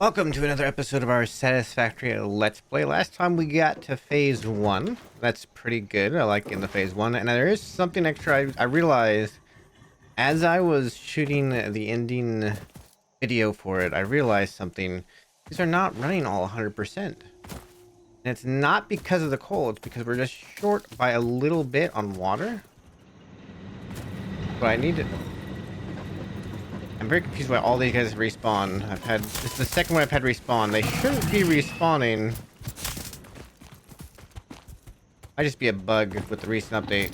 Welcome to another episode of our Satisfactory Let's Play. Last time we got to phase 1. That's pretty good. I like getting the phase 1. And there is something extra I realized as I was shooting the ending video for it. I realized something. These are not running all 100%. And it's not because of the coal. It's because we're just short by a little bit on water. But I need to... I'm very confused why all these guys respawn. This is the second one I've had respawn. They shouldn't be respawning. Might just be a bug with the recent update.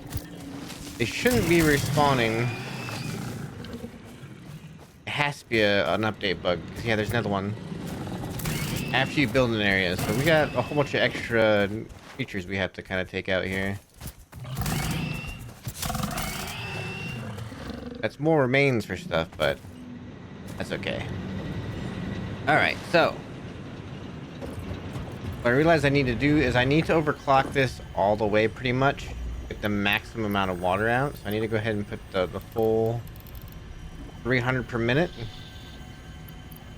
They shouldn't be respawning. It has to be an update bug. Yeah, there's another one. After you build an area. So we got a whole bunch of extra features we have to kind of take out here. That's more remains for stuff, but that's okay. Alright, so what I realized I need to do is I need to overclock this all the way pretty much. Get the maximum amount of water out. So I need to go ahead and put the full 300 per minute.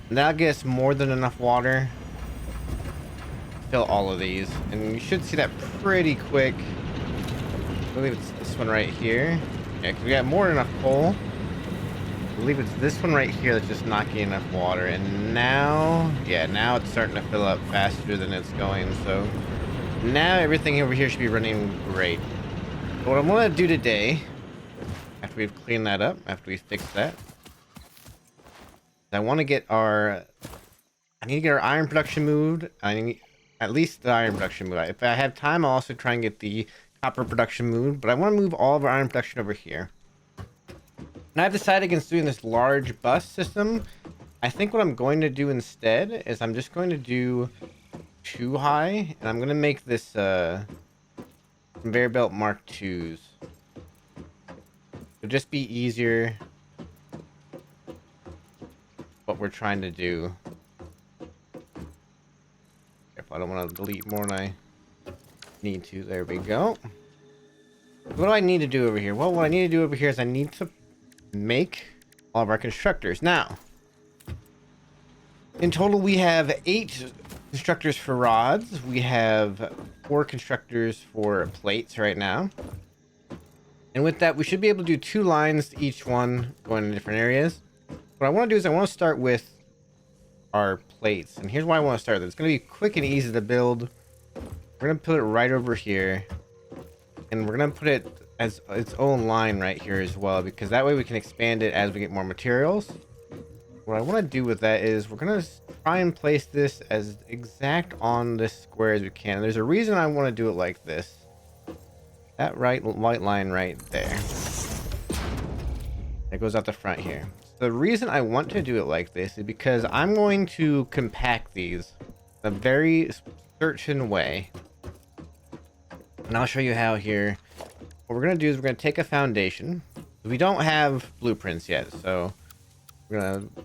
And that'll get us more than enough water to fill all of these. And you should see that pretty quick. I believe it's this one right here. Yeah, because we got more than enough coal. I believe it's this one right here that's just not getting enough water. And now, yeah, now it's starting to fill up faster than it's going. So now everything over here should be running great. But what I want to do today, after we've cleaned that up, after we fix that, I want to get I need to get our iron production moved. I need at least the iron production moved. If I have time, I'll also try and get the copper production moved. But I want to move all of our iron production over here. And I've decided against doing this large bus system. I think what I'm going to do instead is I'm just going to do 2 high, and I'm going to make this conveyor belt Mark IIs. It'll just be easier. What we're trying to do. Careful, I don't want to delete more than I need to. There we go. What do I need to do over here? Well, what I need to do over here is I need to make all of our constructors. Now, in total, we have 8 constructors for rods. We have 4 constructors for plates right now. And with that, we should be able to do 2 lines to each one going in different areas. What I want to do is I want to start with our plates. And here's why I want to start with. It's going to be quick and easy to build. We're going to put it right over here. And we're going to put it as its own line right here as well, because that way we can expand it as we get more materials. What I want to do with that is we're going to try and place this as exact on this square as we can. And there's a reason I want to do it like this. That white line right there. That goes out the front here. So the reason I want to do it like this is because I'm going to compact these in a very certain way. And I'll show you how here. What we're going to do is we're going to take a foundation. We don't have blueprints yet, so we're going to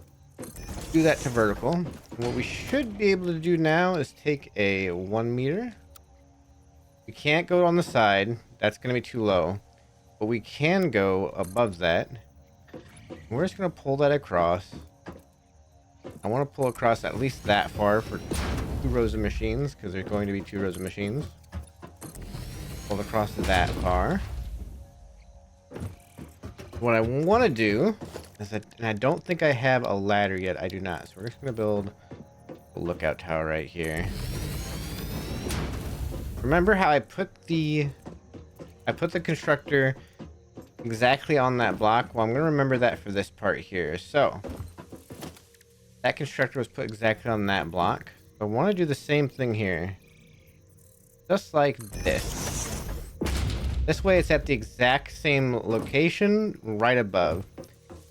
do that to vertical. And what we should be able to do now is take a 1 meter. We can't go on the side. That's going to be too low. But we can go above that. We're just going to pull that across. I want to pull across at least that far for 2 rows of machines, because there's going to be 2 rows of machines. Pull across that far. What I want to do is that, and I don't think I have a ladder yet. I do not. So we're just going to build a lookout tower right here. Remember how I put the constructor exactly on that block? Well, I'm going to remember that for this part here. So that constructor was put exactly on that block. I want to do the same thing here. Just like this. This way it's at the exact same location right above.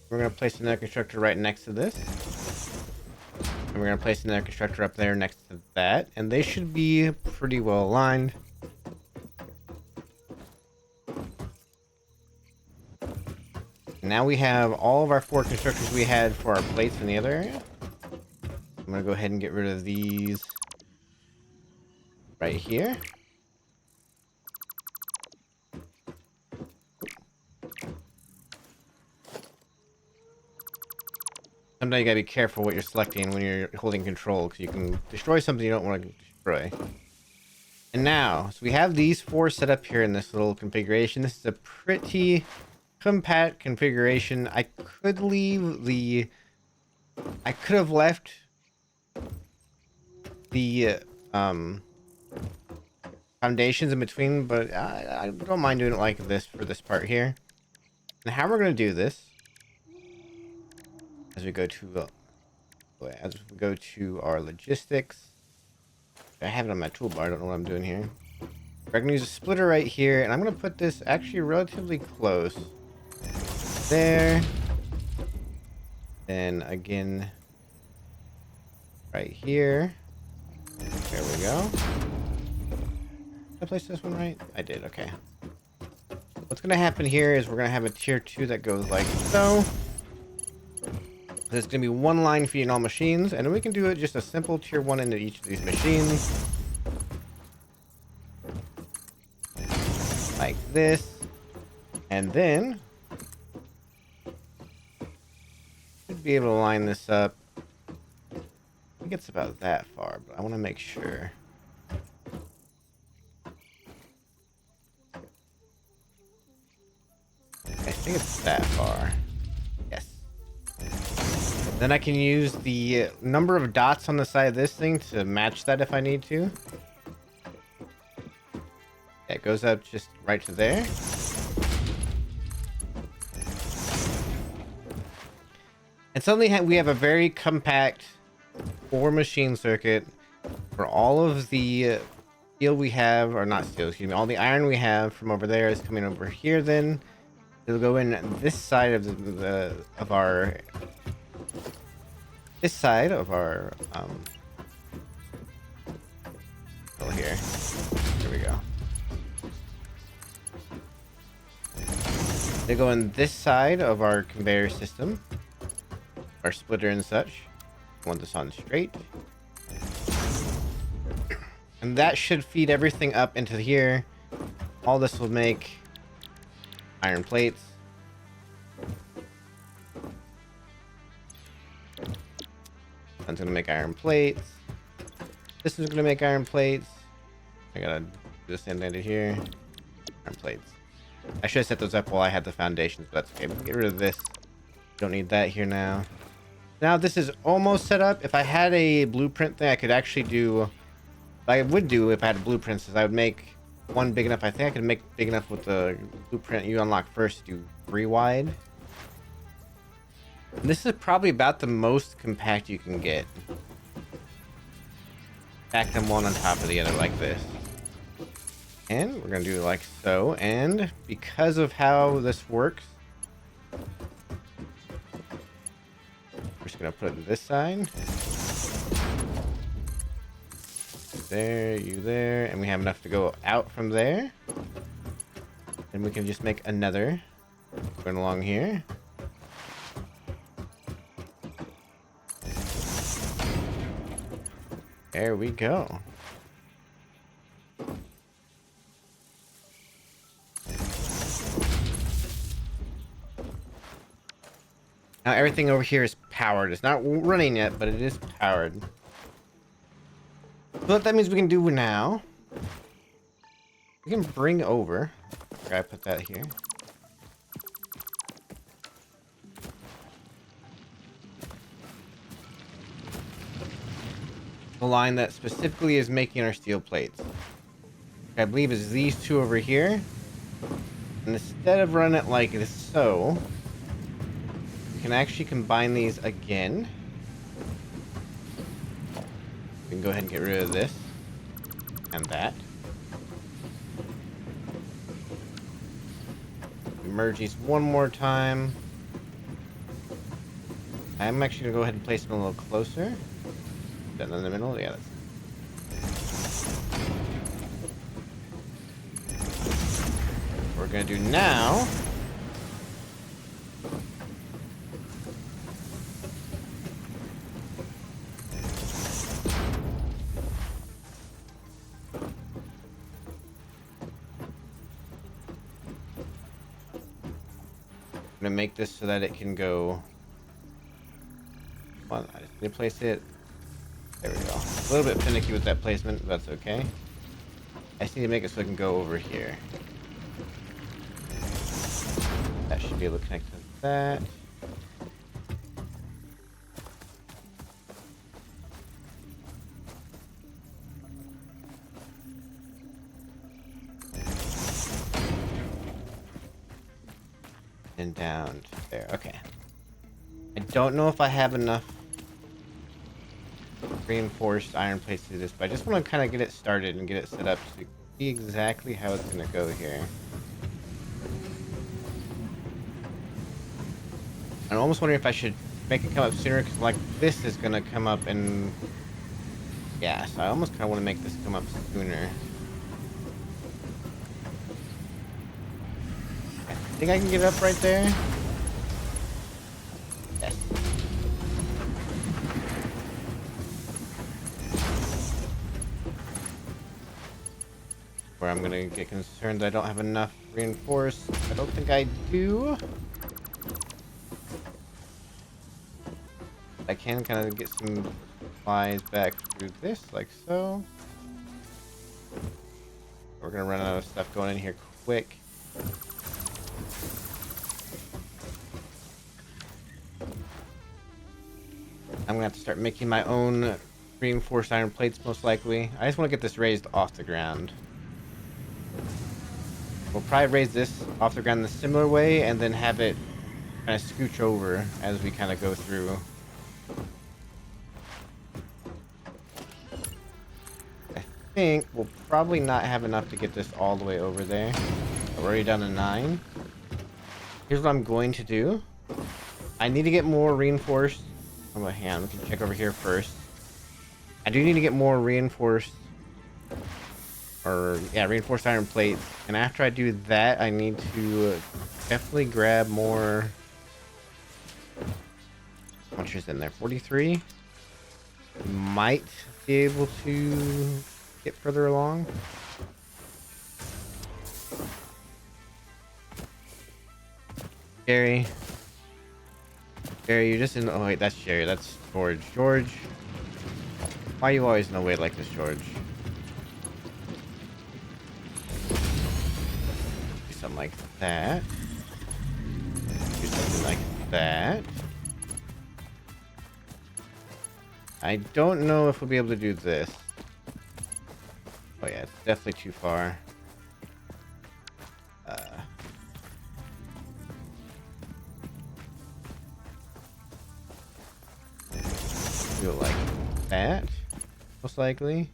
We're going to place another constructor right next to this. And we're going to place another constructor up there next to that. And they should be pretty well aligned. Now we have all of our 4 constructors we had for our plates in the other area. I'm going to go ahead and get rid of these right here. sometimes you gotta be careful what you're selecting when you're holding control, because you can destroy something you don't want to destroy. And now, so we have these 4 set up here in this little configuration. This is a pretty compact configuration. I could have left the foundations in between, but I don't mind doing it like this for this part here. And how we're gonna do this, as we go to our logistics. I have it on my toolbar. I don't know what I'm doing here. We're gonna use a splitter right here, and I'm gonna put this actually relatively close there. Then again, right here. There we go. Did I place this one right? I did. Okay. What's gonna happen here is we're gonna have a tier 2 that goes like so. There's gonna be one line feeding all machines, and then we can do it just a simple tier 1 into each of these machines. Like this. And then should be able to line this up. I think it's about that far, but I want to make sure. I think it's that far. Yes. Then I can use the number of dots on the side of this thing to match that if I need to. It goes up just right to there. And suddenly we have a very compact 4 machine circuit for all of the steel we have, or not steel, excuse me, all the iron we have from over there is coming over here. Then it'll go in this side of our oh, here. There we go. They go in this side of our conveyor system, our splitter and such. Want this on straight, and that should feed everything up into here. All this will make iron plates. That's gonna make iron plates. This is gonna make iron plates. I gotta do the same thing to here. Iron plates. I should have set those up while I had the foundations, but that's okay. We'll get rid of this. Don't need that here now. Now this is almost set up. If I had a blueprint thing, I could actually do... I would do if I had blueprints, is I would make one big enough. I think I could make big enough with the blueprint you unlock first to do 3 wide. And this is probably about the most compact you can get. Stack them one on top of the other like this. And we're gonna do like so. And because of how this works, we're just gonna put it to this side. There, you there, and we have enough to go out from there. And we can just make another going along here. There we go. Now everything over here is powered. It's not running yet, but it is powered. So what that means we can do now, we can bring over, I put that here. The line that specifically is making our steel plates. I believe is these 2 over here. And instead of running it like this, so we can actually combine these again. We can go ahead and get rid of this and that. Merge these one more time. I'm actually gonna go ahead and place them a little closer. That in the middle, yeah. What we're gonna do now. I'm gonna make this so that it can go Well, I just need to place it. There we go. A little bit finicky with that placement, but that's okay. I just need to make it so I can go over here. That should be able to connect to that. And down to there. Okay. I don't know if I have enough reinforced iron plates to do this, but I just want to kind of get it started and get it set up to see exactly how it's going to go here. I'm almost wondering if I should make it come up sooner, because like this is going to come up and... Yeah, so I almost kind of want to make this come up sooner. I think I can get it up right there. Yes. Where I'm gonna get concerned I don't have enough reinforced. I don't think I do. I can kind of get some supplies back through this, like so. We're gonna run out of stuff going in here quick. I'm gonna have to start making my own reinforced iron plates, most likely. I just want to get this raised off the ground. We'll probably raise this off the ground in a similar way, and then have it kind of scooch over as we kind of go through. I think we'll probably not have enough to get this all the way over there. We're already down to 9. Here's what I'm going to do. I need to get more reinforced. Oh, hang on, we can check over here first. I do need to get more reinforced, reinforced iron plates. And after I do that, I need to definitely grab more. How much is in there? 43. Might be able to get further along. Jerry, you just in. Oh wait, that's Jerry. That's George. George, why are you always in the way like this, George? Do something like that. Do something like that. I don't know if we'll be able to do this. Oh yeah, it's definitely too far. Do it like that, most likely.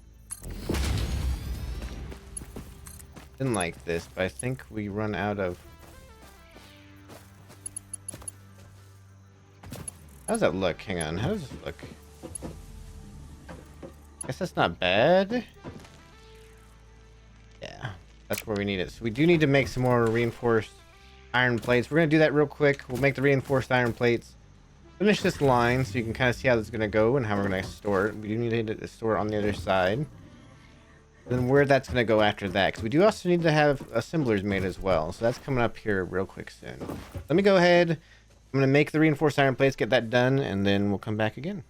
Didn't like this, but I think we run out of... How does that look? Hang on, how does it look? Guess that's not bad. Yeah, that's where we need it. So we do need to make some more reinforced iron plates. We're gonna do that real quick. We'll make the reinforced iron plates. Finish this line so you can kind of see how this is going to go and how we're going to store it. We do need to store it on the other side. Then where that's going to go after that, because we do also need to have assemblers made as well. So that's coming up here real quick soon. Let me go ahead. I'm going to make the reinforced iron plates, get that done, and then we'll come back again.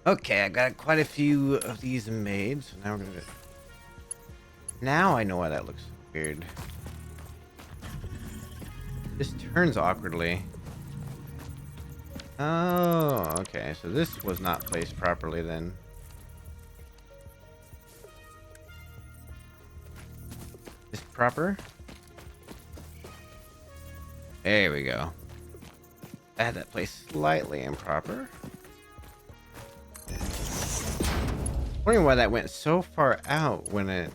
Okay, I got quite a few of these made, so now we're going to... Now I know why that looks weird. This turns awkwardly. Oh, okay. So this was not placed properly then. Is it proper? There we go. I had that placed slightly improper. Wondering why that went so far out when it...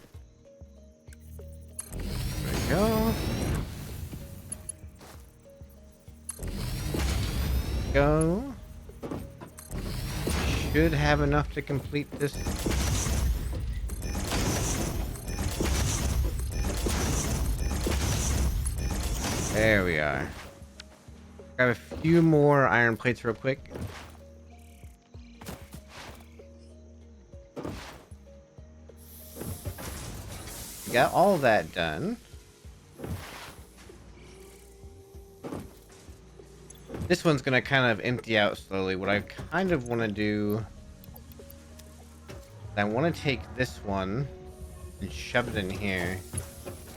There we go. Go. Should have enough to complete this. There we are. Grab a few more iron plates real quick. Got all that done. This one's gonna kind of empty out slowly. What I kind of want to do, I want to take this one and shove it in here.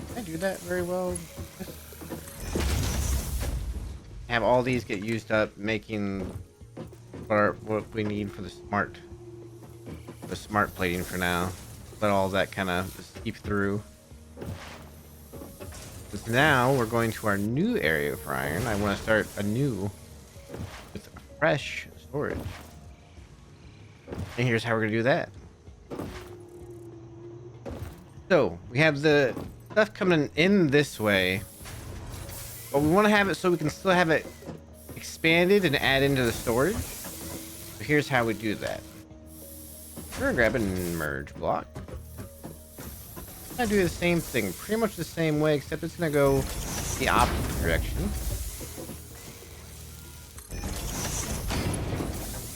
Can I do that very well? Have all these get used up, making what we need for the smart plating for now. Let all that kind of just seep through. Because now we're going to our new area for iron. I want to start anew with fresh storage. And here's how we're going to do that. So we have the stuff coming in this way, but we want to have it so we can still have it expanded and add into the storage. So here's how we do that. We're gonna grab a merge block. I do the same thing, pretty much the same way, except it's gonna go the opposite direction.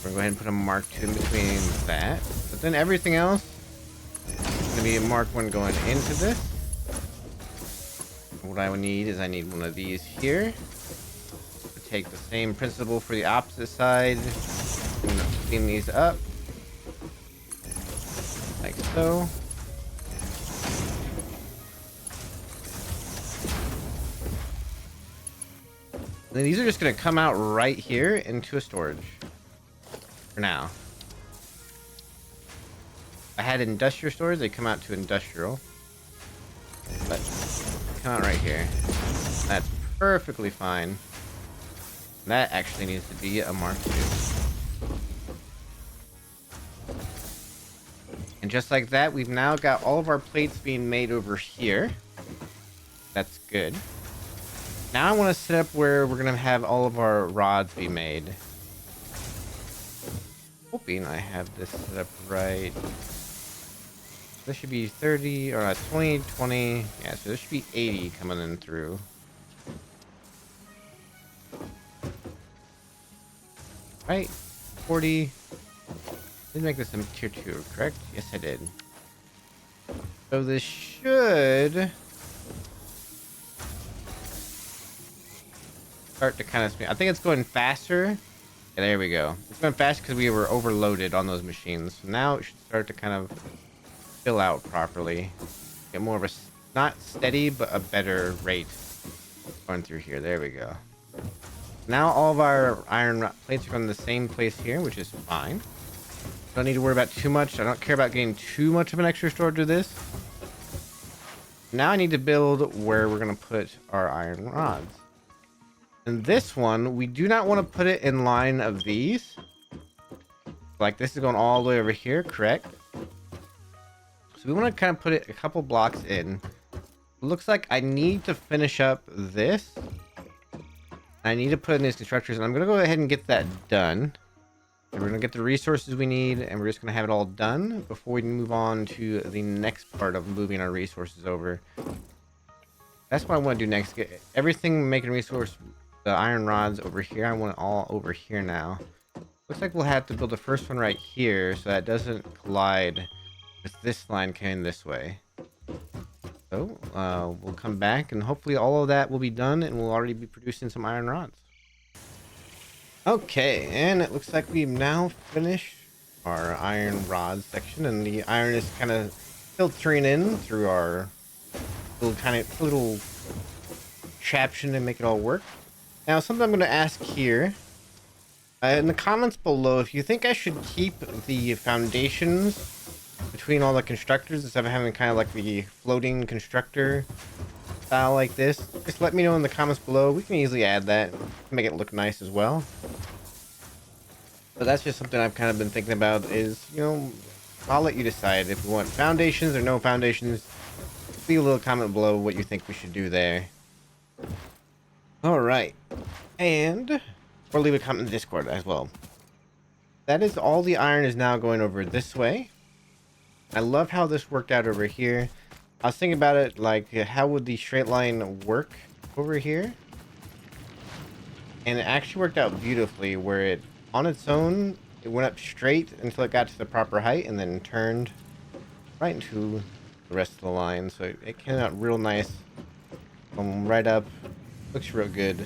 We're gonna go ahead and put a Mark 2 in between that, but then everything else is gonna be a Mark 1 going into this. What I would need is I need one of these here. Take the same principle for the opposite side. I'm gonna clean these up like so. And then these are just gonna come out right here into a storage for now. I had industrial storage, they come out to industrial, but they come out right here. That's perfectly fine. That actually needs to be a Mark 2. And just like that, we've now got all of our plates being made over here. That's good. Now I want to set up where we're going to have all of our rods be made. Hoping I have this set up right. This should be 30, or 20, 20. Yeah, so there should be 80 coming in through. Right, 40. Did make this in tier 2, correct? Yes, I did. So this should start to kind of spin. I think it's going faster. Yeah, there we go. It's going faster because we were overloaded on those machines. So now it should start to kind of fill out properly. Get more of a, not steady, but a better rate going through here. There we go. Now all of our iron plates are going to the same place here, which is fine. Don't need to worry about too much. I don't care about getting too much of an extra storage of this. Now I need to build where we're going to put our iron rods. And this one, we do not want to put it in line of these. Like this is going all the way over here, correct? So we want to kind of put it a couple blocks in. It looks like I need to finish up this. I need to put in these constructors, and I'm going to go ahead and get that done. And we're going to get the resources we need, and we're just going to have it all done before we move on to the next part of moving our resources over. That's what I want to do next. Get everything making resource, the iron rods over here. I want it all over here now. Looks like we'll have to build the first one right here so that it doesn't collide with this line coming this way. So, we'll come back and hopefully all of that will be done and we'll already be producing some iron rods. Okay, and it looks like we've now finished our iron rod section and the iron is kind of filtering in through our little contraption to make it all work. Now, something I'm going to ask here, in the comments below, if you think I should keep the foundations between all the constructors instead of having kind of like the floating constructor style like this, just let me know in the comments below. We can easily add that, make it look nice as well. But that's just something I've kind of been thinking about is, you know, I'll let you decide if you want foundations or no foundations. Leave a little comment below what you think we should do there. Alright, and or leave a comment in the Discord as well. That is all the iron is now going over this way. I love how this worked out over here. I was thinking about it like, how would the straight line work over here? And it actually worked out beautifully where it, on its own, it went up straight until it got to the proper height and then turned right into the rest of the line. So it came out real nice from right up. Looks real good.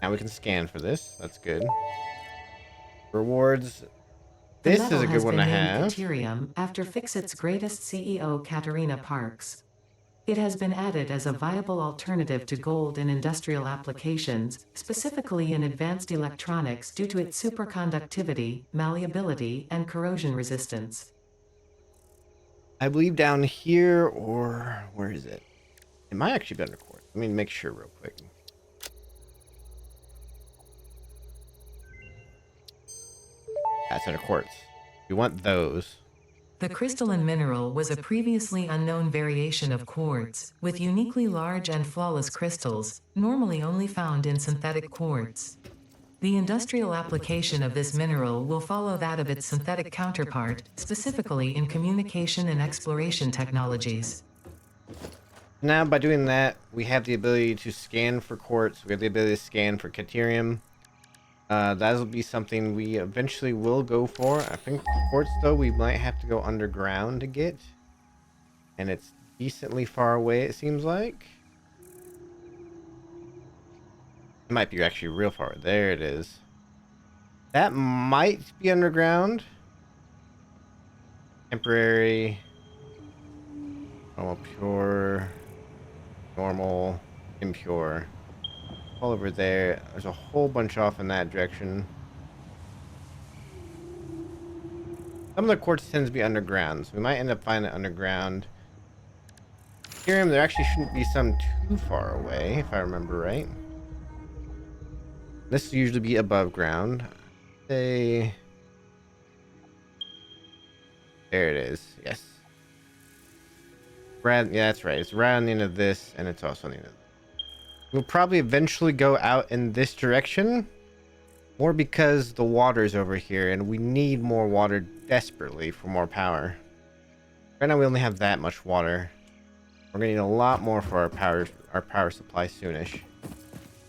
Now we can scan for this. That's good. Rewards. The This is metal a good has one been to named have. Caterium after Fixit's greatest CEO Katerina Parks. It has been added as a viable alternative to gold in industrial applications, specifically in advanced electronics due to its superconductivity, malleability, and corrosion resistance. I believe down here, or where is it? It might actually be under quartz. Let me make sure real quick. That's under quartz. We want those. The crystalline mineral was a previously unknown variation of quartz, with uniquely large and flawless crystals, normally only found in synthetic quartz. The industrial application of this mineral will follow that of its synthetic counterpart, specifically in communication and exploration technologies. Now, by doing that, we have the ability to scan for quartz. We have the ability to scan for caterium. That'll be something we eventually will go for. I think quartz, though, we might have to go underground to get. And it's decently far away, it seems like. It might be actually real far. There it is. That might be underground. Temporary. Normal, pure. Normal, impure. All over there. There's a whole bunch off in that direction. Some of the quartz tends to be underground, so we might end up finding it underground. Here, there actually shouldn't be some too far away, if I remember right. This will usually be above ground. Say, there it is. Yes. Yeah, that's right. It's right on the end of this, and it's also on the end of this. We'll probably eventually go out in this direction. More because the water's over here, and we need more water desperately for more power. Right now we only have that much water. We're gonna need a lot more for our power supply soonish.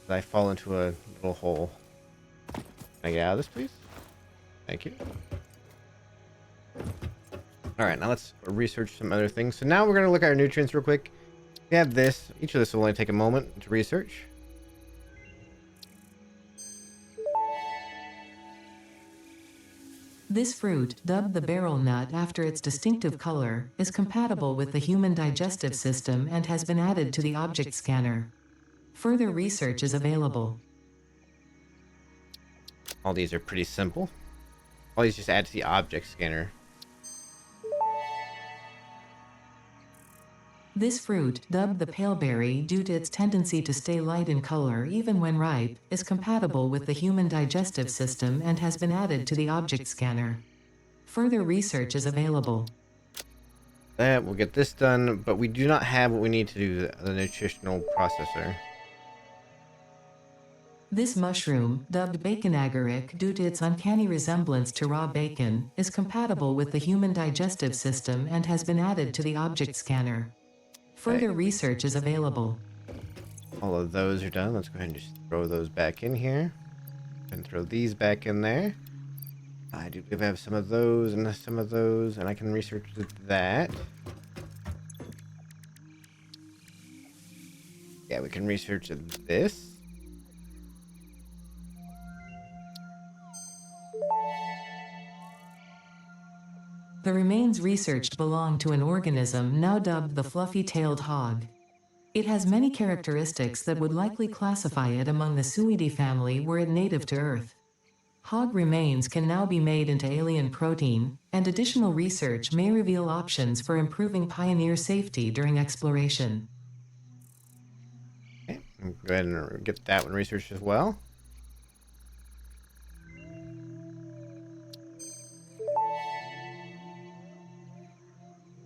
I fall into a little hole. Can I get out of this, please? Thank you. Alright, now let's research some other things. So now we're gonna look at our nutrients real quick. We have this. Each of this will only take a moment to research. This fruit, dubbed the barrel nut after its distinctive color, is compatible with the human digestive system and has been added to the object scanner. Further research is available. All these are pretty simple. All these just add to the object scanner. This fruit, dubbed the paleberry due to its tendency to stay light in color even when ripe, is compatible with the human digestive system and has been added to the object scanner. Further research is available. We'll get this done, but we do not have what we need to do the nutritional processor. This mushroom, dubbed bacon agaric due to its uncanny resemblance to raw bacon, is compatible with the human digestive system and has been added to the object scanner. Further research is available. All of those are done. Let's go ahead and just throw those back in here. And throw these back in there. I do have some of those and some of those, and I can research that. Yeah, we can research this. The remains researched belong to an organism now dubbed the fluffy-tailed hog. It has many characteristics that would likely classify it among the Suidae family were it native to Earth. Hog remains can now be made into alien protein, and additional research may reveal options for improving pioneer safety during exploration. Okay, go ahead and get that one researched as well.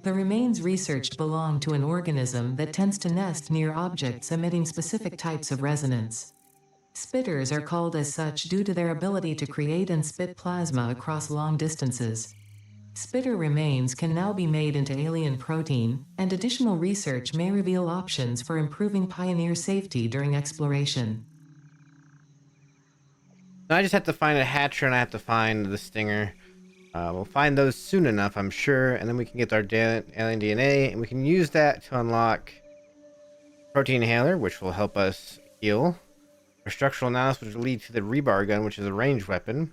The remains researched belong to an organism that tends to nest near objects emitting specific types of resonance. Spitters are called as such due to their ability to create and spit plasma across long distances. Spitter remains can now be made into alien protein, and additional research may reveal options for improving pioneer safety during exploration. Now I just have to find a hatcher and I have to find the stinger. We'll find those soon enough, I'm sure, and then we can get our alien DNA, and we can use that to unlock protein inhaler, which will help us heal. Our structural analysis, which will lead to the rebar gun, which is a ranged weapon.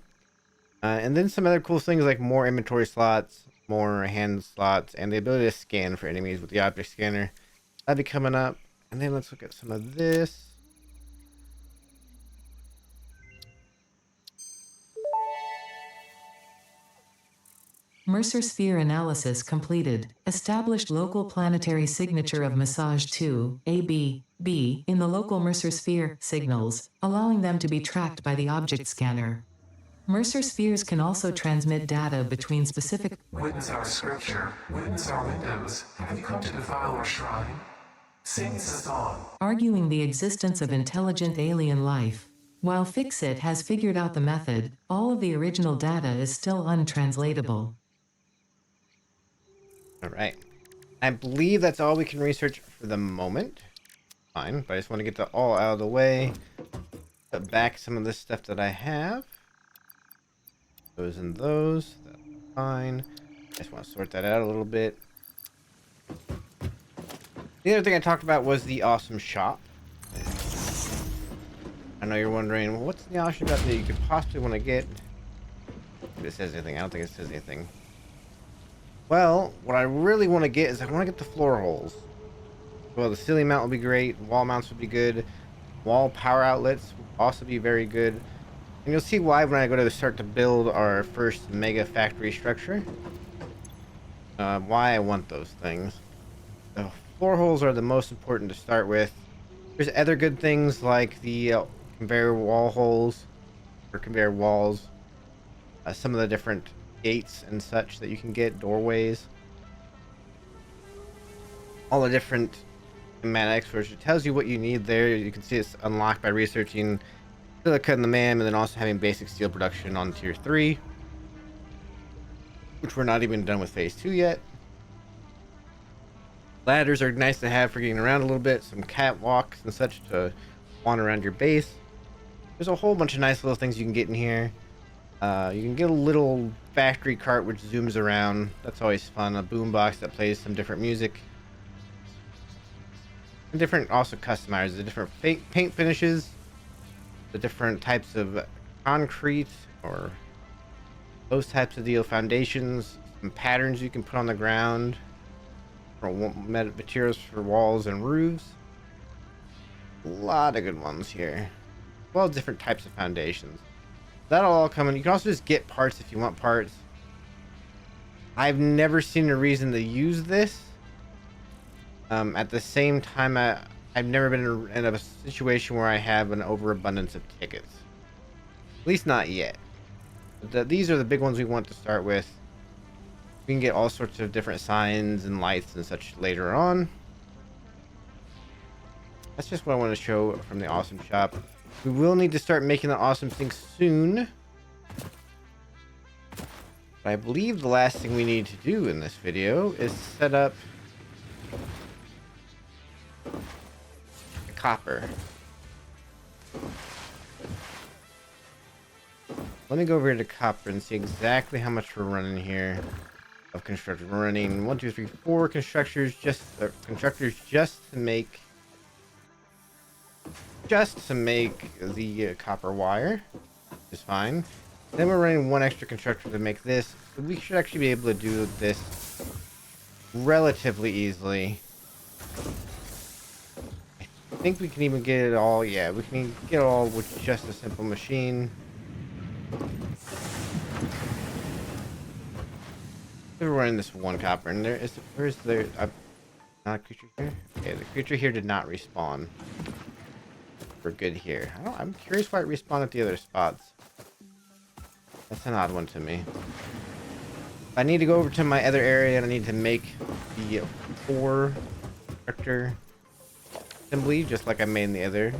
And then some other cool things like more inventory slots, more hand slots, and the ability to scan for enemies with the object scanner. That'll be coming up. And then let's look at some of this. Mercer sphere analysis completed. Established local planetary signature of massage 2, AB, in the local Mercer sphere signals, allowing them to be tracked by the object scanner. Mercer spheres can also transmit data between specific. Witness our scripture, witness our windows. Have you come to defile our shrine? Sing us on. Arguing the existence of intelligent alien life. While Fixit has figured out the method, all of the original data is still untranslatable. All right. I believe that's all we can research for the moment. Fine, but I just want to get that all out of the way. Put back some of this stuff that I have. Those and those. That's fine. I just want to sort that out a little bit. The other thing I talked about was the awesome shop. I know you're wondering, well, what's the awesome shop that you could possibly want to get? If it says anything, I don't think it says anything. Well, what I really want to get is I want to get the floor holes. Well, the ceiling mount will be great. Wall mounts will be good. Wall power outlets will also be very good. And you'll see why when I go to start to build our first mega factory structure. Why I want those things. The floor holes are the most important to start with. There's other good things like the conveyor wall holes or conveyor walls. Some of the different gates and such that you can get, doorways. All the different schematics, which it tells you what you need there. You can see it's unlocked by researching silica in the MAM and then also having basic steel production on tier 3, which we're not even done with phase 2 yet. Ladders are nice to have for getting around a little bit, some catwalks and such to wander around your base. There's a whole bunch of nice little things you can get in here. You can get a little factory cart which zooms around. That's always fun. A boombox that plays some different music. And different also customizers, the different paint finishes, the different types of concrete or those types of deal, foundations, some patterns you can put on the ground, for materials for walls and roofs. A lot of good ones here. Well, different types of foundations. That'll all come in. You can also just get parts if you want parts. I've never seen a reason to use this. At the same time, I've never been in a situation where I have an overabundance of tickets. At least not yet. These are the big ones we want to start with. We can get all sorts of different signs and lights and such later on. That's just what I want to show from the awesome shop. We will need to start making the awesome things soon. But I believe the last thing we need to do in this video is set up the copper. Let me go over here to copper and see exactly how much we're running here of constructors. We're running 1, 2, 3, 4 constructors just to make the copper wire, which is fine. Then we're running 1 extra constructor to make this. So we should actually be able to do this relatively easily. I think we can even get it all. Yeah, we can get it all with just a simple machine. We're running this 1 copper, and where's the not a creature here? Okay, the creature here did not respawn. We're good here. I'm curious why it respawned at the other spots. That's an odd one to me. I need to go over to my other area and I need to make the 4 constructor assembly, just like I made in the other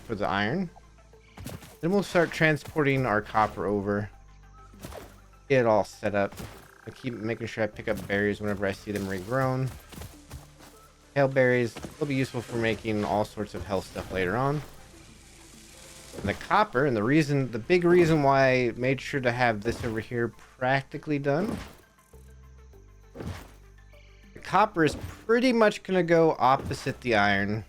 for the iron. Then we'll start transporting our copper over. Get it all set up. I keep making sure I pick up berries whenever I see them regrown. Hail berries will be useful for making all sorts of health stuff later on. And the copper, and the big reason why I made sure to have this over here practically done. The copper is pretty much going to go opposite the iron.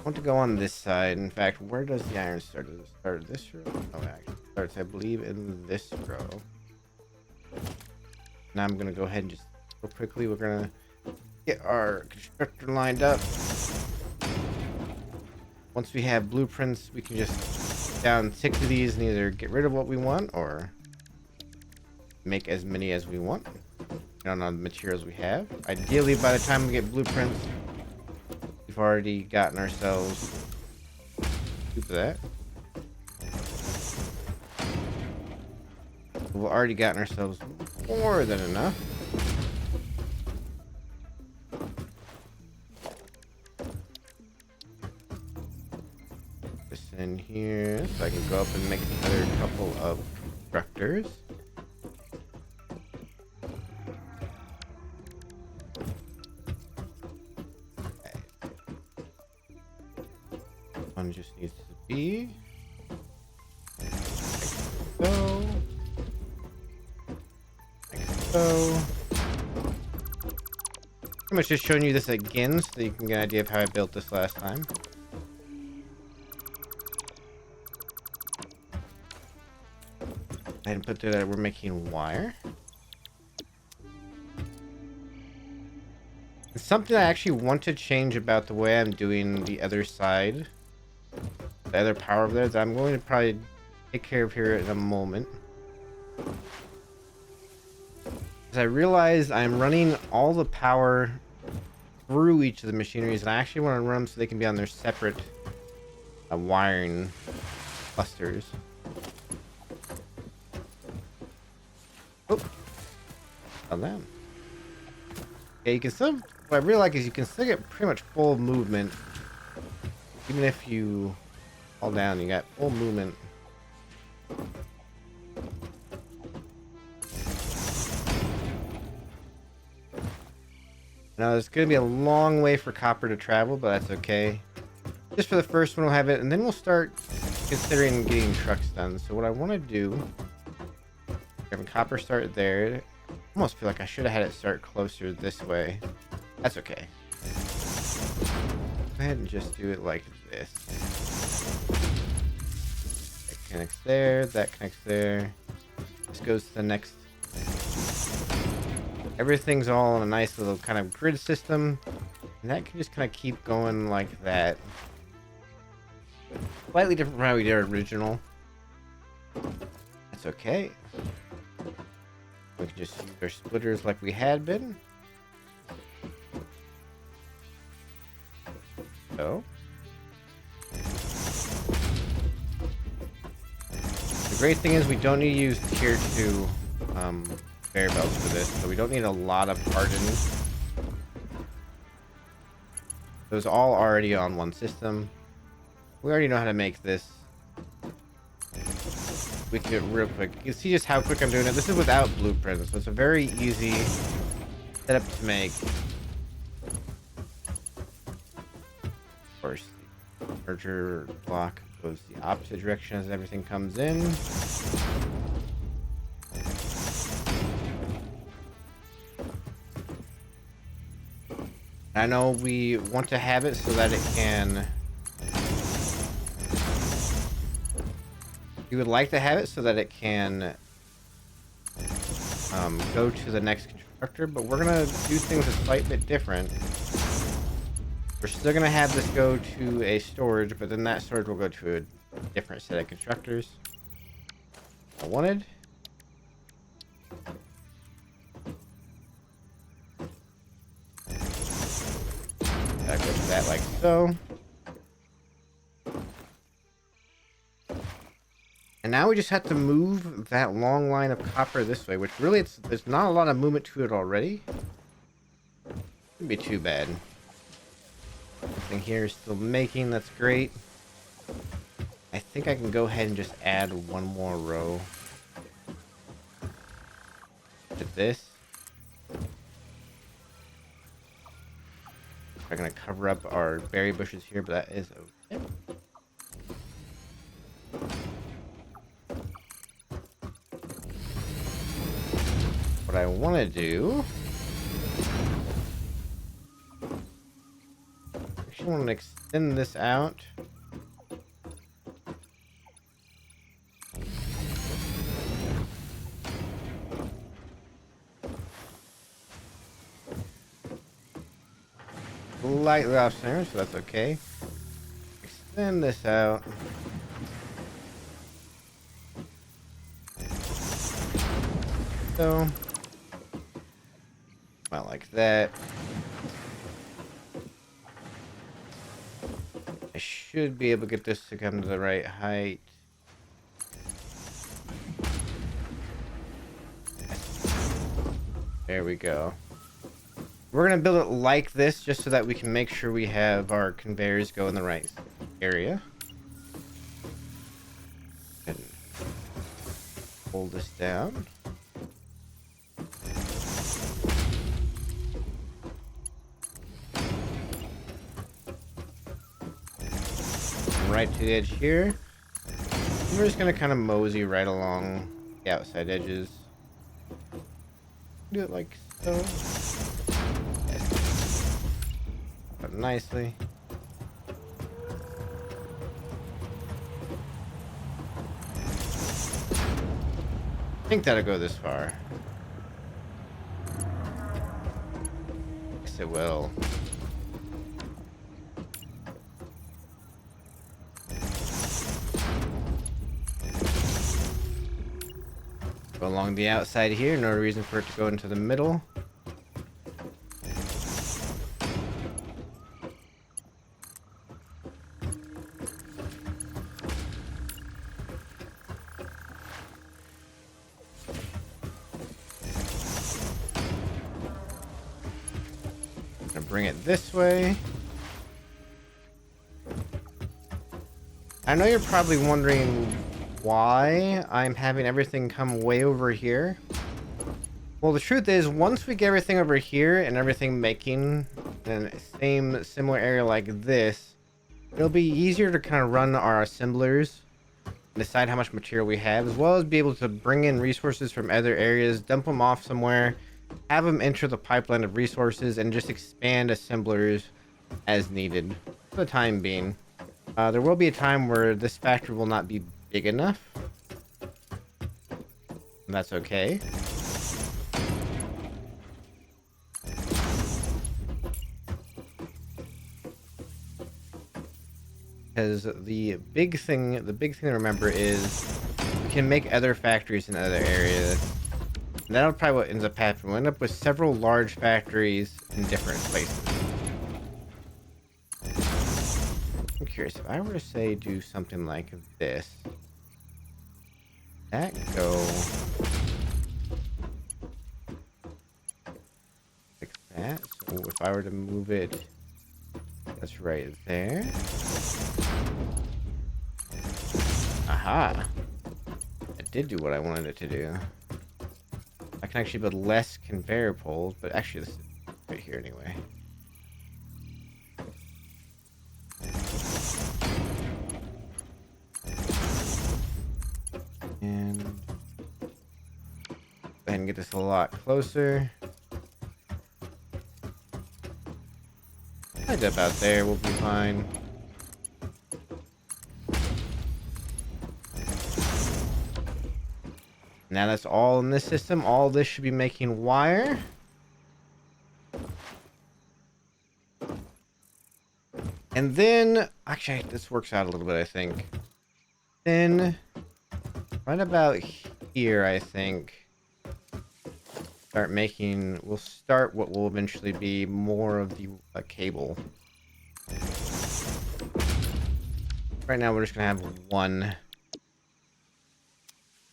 want to go on this side. In fact, where does the iron start? Does it start this row? Oh, it actually starts, I believe, in this row. Now I'm gonna go ahead and just real quickly, we're gonna get our constructor lined up. Once we have blueprints, we can just down 6 of these and either get rid of what we want or make as many as we want. On the materials we have. Ideally, by the time we get blueprints, we've already gotten ourselves scoop that. We've already gotten ourselves more than enough. Put this in here so I can go up and make another couple of constructors. One just needs to be like so. Like so. Pretty much just showing you this again so that you can get an idea of how I built this last time. I didn't put there that we're making wire. It's something I actually want to change about the way I'm doing the other side. The other power over there that I'm going to probably take care of here in a moment. As I realize I'm running all the power through each of the machineries, and I actually want to run them so they can be on their separate wiring clusters. Oh, on them. Yeah, you can still. What I really like is you can still get pretty much full movement, even if you fall down. You got full movement. Now there's going to be a long way for copper to travel, but that's okay. Just for the first one, we'll have it, and then we'll start considering getting trucks done. So what I want to do, having copper start there. I almost feel like I should have had it start closer this way. That's okay. Go ahead and just do it like this. That connects there, that connects there. This goes to the next. Everything's all in a nice little kind of grid system. And that can just kind of keep going like that. Slightly different from how we did our original. That's okay. We can just use our splitters like we had been. So. The great thing is we don't need to use tier 2 bear belts for this, so we don't need a lot of hardened. Those all already on one system. We already know how to make this. We can do it real quick. You can see just how quick I'm doing it. This is without blueprints, so it's a very easy setup to make. Of course, the merger block goes the opposite direction as everything comes in. I know we want to have it so that it can. We would like to have it so that it can go to the next constructor, but we're gonna do things a slight bit different. We're still gonna have this go to a storage, but then that storage will go to a different set of constructors. I wanted. That goes to that like so. And now we just have to move that long line of copper this way, which really there's not a lot of movement to it already. Shouldn't be too bad. Everything here is still making, that's great. I think I can go ahead and just add one more row to this. I'm gonna cover up our berry bushes here, but that is okay. What I want to do, actually want to extend this out. Slightly off center, so that's okay. Extend this out. So, about like that. I should be able to get this to come to the right height. There we go. We're gonna build it like this just so that we can make sure we have our conveyors go in the right area. And hold this down. Right to the edge here. We're just gonna kind of mosey right along the outside edges. Do it like so. Yes. But nicely. I think that'll go this far. Yes, it will. Go along the outside here, no reason for it to go into the middle. Gonna bring it this way. I know you're probably wondering why I'm having everything come way over here. Well, the truth is, once we get everything over here and everything making the same similar area like this, it'll be easier to kind of run our assemblers and decide how much material we have, as well as be able to bring in resources from other areas, dump them off somewhere, have them enter the pipeline of resources, and just expand assemblers as needed for the time being. There will be a time where this factory will not be big enough. And that's okay. Because the big thing to remember is we can make other factories in other areas. And that'll probably what ends up happening. We'll end up with several large factories in different places. I'm curious, if I were to say do something like this, that go like that. So if I were to move it, that's right there. Aha! It did do what I wanted it to do. I can actually build less conveyor poles, but actually this is right here anyway. And go ahead and get this a lot closer. Right about there, we'll be fine. Now that's all in this system. All this should be making wire. And then, actually, this works out a little bit, I think. Then, right about here, I think, we'll start what will eventually be more of the cable. Right now, we're just gonna have one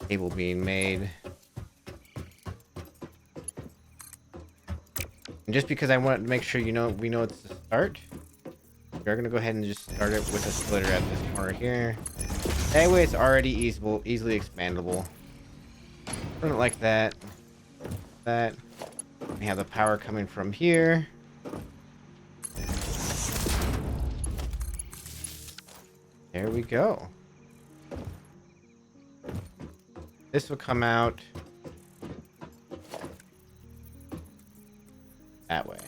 cable being made. And just because I want to make sure we know it's the start, we're gonna go ahead and just start it with a splitter at this corner here. That way it's already easily expandable. Run it like that. That. We have the power coming from here. There we go. This will come out that way.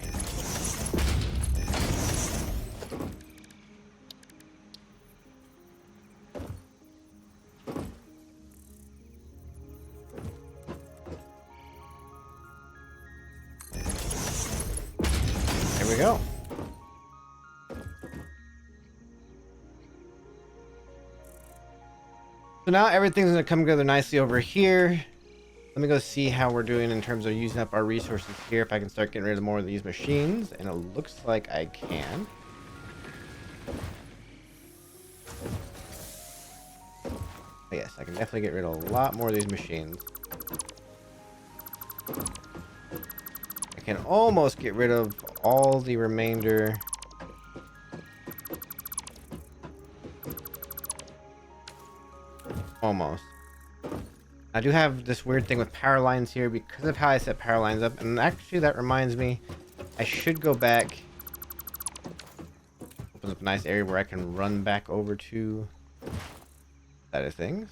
we go. So now everything's gonna come together nicely over here. Let me go see how we're doing in terms of using up our resources here. If I can start getting rid of more of these machines, and it looks like I can. But yes, I can definitely get rid of a lot more of these machines. I can almost get rid of all the remainder. Almost. I do have this weird thing with power lines here because of how I set power lines up. And actually, that reminds me, I should go back. Open up a nice area where I can run back over to that of things.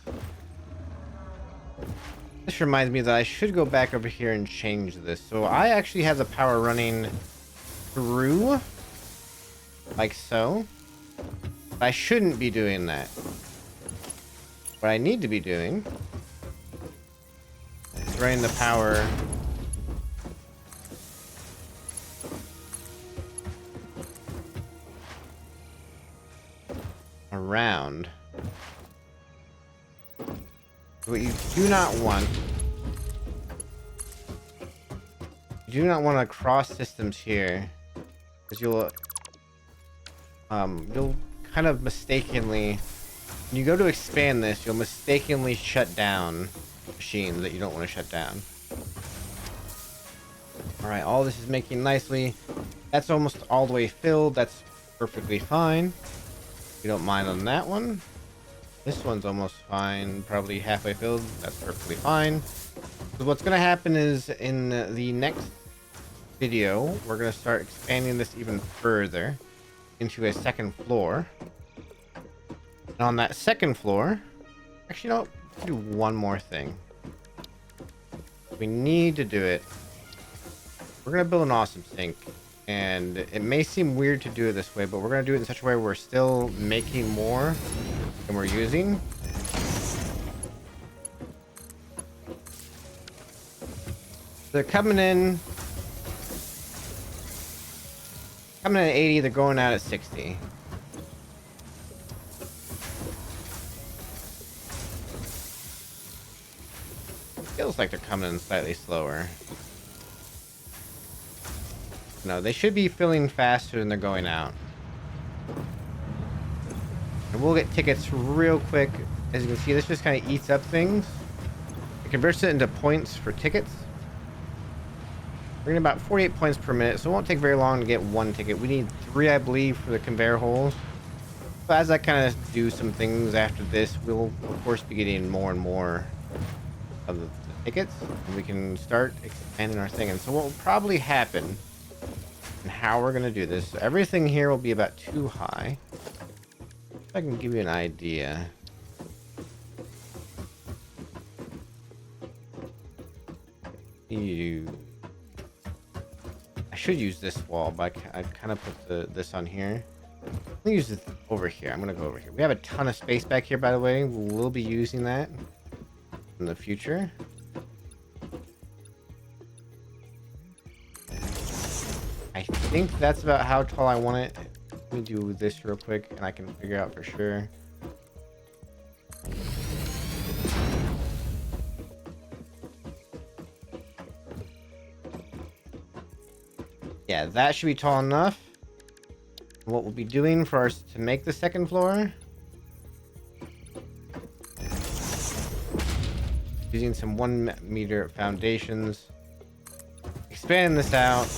This reminds me that I should go back over here and change this. So I actually have the power running through, like so. But I shouldn't be doing that. What I need to be doing is running the power around. What you do not want, you do not want to cross systems here, because you'll kind of mistakenly, when you go to expand this, you'll mistakenly shut down machines that you don't want to shut down. Alright, all this is making nicely. That's almost all the way filled. That's perfectly fine. You don't mind on that one. This one's almost fine. Probably halfway filled. That's perfectly fine. So what's going to happen is in the next video, we're going to start expanding this even further into a second floor. And on that second floor, actually, no, do one more thing. We need to do it. We're going to build an awesome sink. And it may seem weird to do it this way, but we're going to do it in such a way where we're still making more than we're using. They're coming in at 80, they're going out at 60. Feels like they're coming in slightly slower. No, they should be filling faster than they're going out. And we'll get tickets real quick. As you can see, this just kind of eats up things. It converts it into points for tickets. We're getting about 48 points per minute, so it won't take very long to get one ticket. We need 3, I believe, for the conveyor holes. So as I kind of do some things after this, we'll, of course, be getting more and more of the tickets. And we can start expanding our thing. And so what will probably happen, and how we're going to do this, so everything here will be about 2 high. If I can give you an idea. I should use this wall, but I kind of put this on here. Let me use it over here. I'm going to go over here. We have a ton of space back here, by the way. We'll be using that in the future. I think that's about how tall I want it. Let me do this real quick, and I can figure out for sure. Yeah, that should be tall enough. What we'll be doing for us to make the second floor, using some 1 meter foundations, expand this out.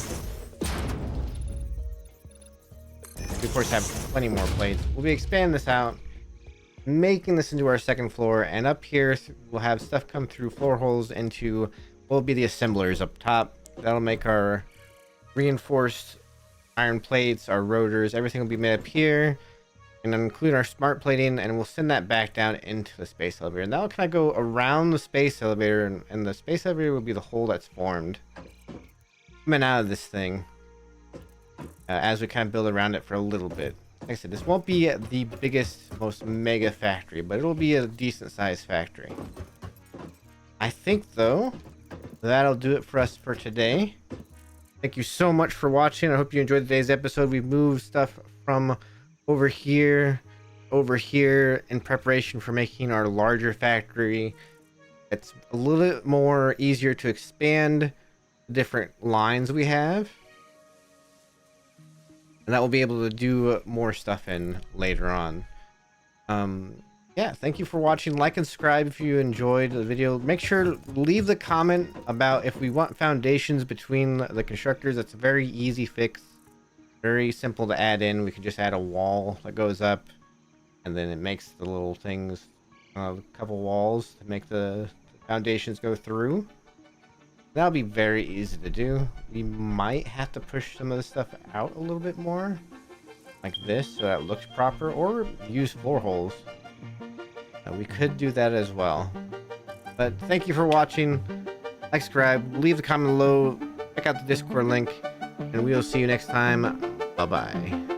We of course have plenty more plates. We'll be expanding this out, making this into our second floor, and up here we'll have stuff come through floor holes into what will be the assemblers up top. That'll make our reinforced iron plates, our rotors, everything will be made up here, and include our smart plating, and we'll send that back down into the space elevator. And that'll kind of go around the space elevator, and the space elevator will be the hole that's formed coming out of this thing. As we kind of build around it for a little bit. Like I said, this won't be the biggest, most mega factory, but it'll be a decent sized factory. I think, though, that'll do it for us for today. Thank you so much for watching. I hope you enjoyed today's episode. We've moved stuff from over here in preparation for making our larger factory. It's a little bit more easier to expand the different lines we have. And that will be able to do more stuff in later on. Yeah, thank you for watching. Like and subscribe if you enjoyed the video. Make sure to leave the comment about if we want foundations between the constructors. That's a very easy fix. Very simple to add in. We can just add a wall that goes up, and then it makes the little things, a couple walls to make the foundations go through. That'll be very easy to do. We might have to push some of the stuff out a little bit more, like this, so that it looks proper, or use floor holes. We could do that as well. But thank you for watching. Like, subscribe, leave a comment below, check out the Discord link, and we'll see you next time. Bye-bye.